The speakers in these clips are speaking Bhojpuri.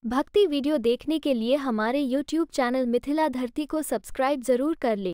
भक्ति वीडियो देखने के लिए हमारे YouTube चैनल मिथिला धरती को सब्सक्राइब जरूर कर लें।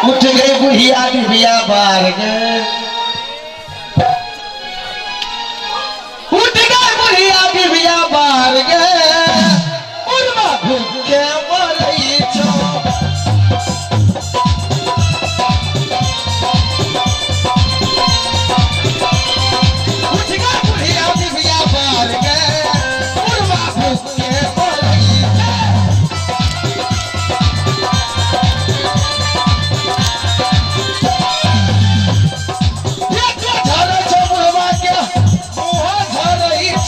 उठ गई बुढ़िया बिबिया बार गए, उठ गई बुढ़िया बिबिया बार गए, उर्मा भूखे मरई छो। उठ गई बुढ़िया बिबिया बार गए, उर्मा भूखे मरई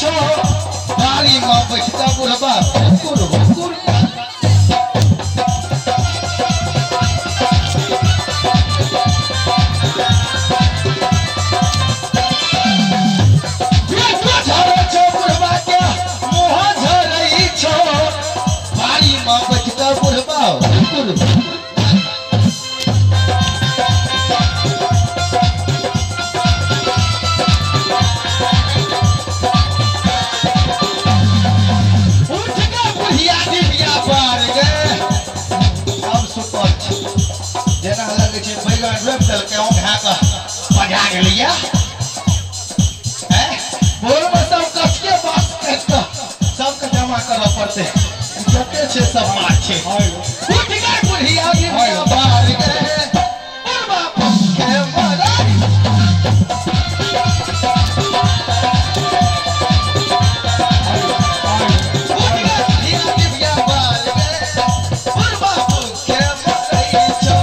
छो। बारी मां बैठता बुढ़बा सबके जमा कर पड़ते जते छे सब माछे उठ गए बुढ़िया बिबिया बार गए, उर्मा भूखे मरई। उठ गए बुढ़िया बिबिया बार गए, उर्मा भूखे मरई छो।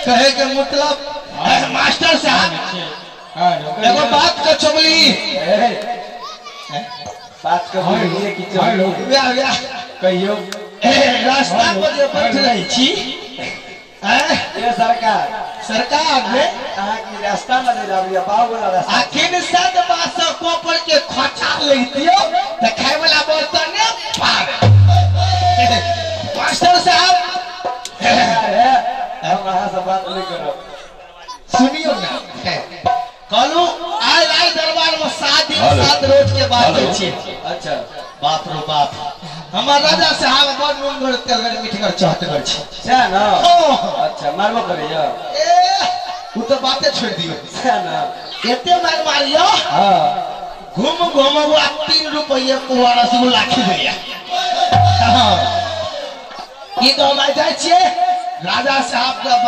कहे के मतलब मास्टर साहब एगो बात का चुगली बात का बोलिए कि चलो व्या कहियो रास्ता पर जे बैठ रही छी ये सरकार में कहा कि रास्ता में ले जाबिया बाबू वाला रास्ता आखिर सात बास कोपर के खोचा ले दियो त खाए वाला बर्तन ने पार। मास्टर साहब हमरा से बात नहीं करो। सुनियो ना कहलू आय राय दरबार में 7 दिन 7 रोज के बाद छै। अच्छा बाप रो बाप हमर राजा साहब बड़ नून घर तेलगर मीठगर चहटगर छै छै ना। ओ अच्छा मारबो करैया ए उ तो बातें छोड़ दियो छै ना। एते मार मारियो हां घूम घूम वो 3 रुपये को रसगुल्ला खिदैया। हां ई तो हम जाय छियै राजा साहब का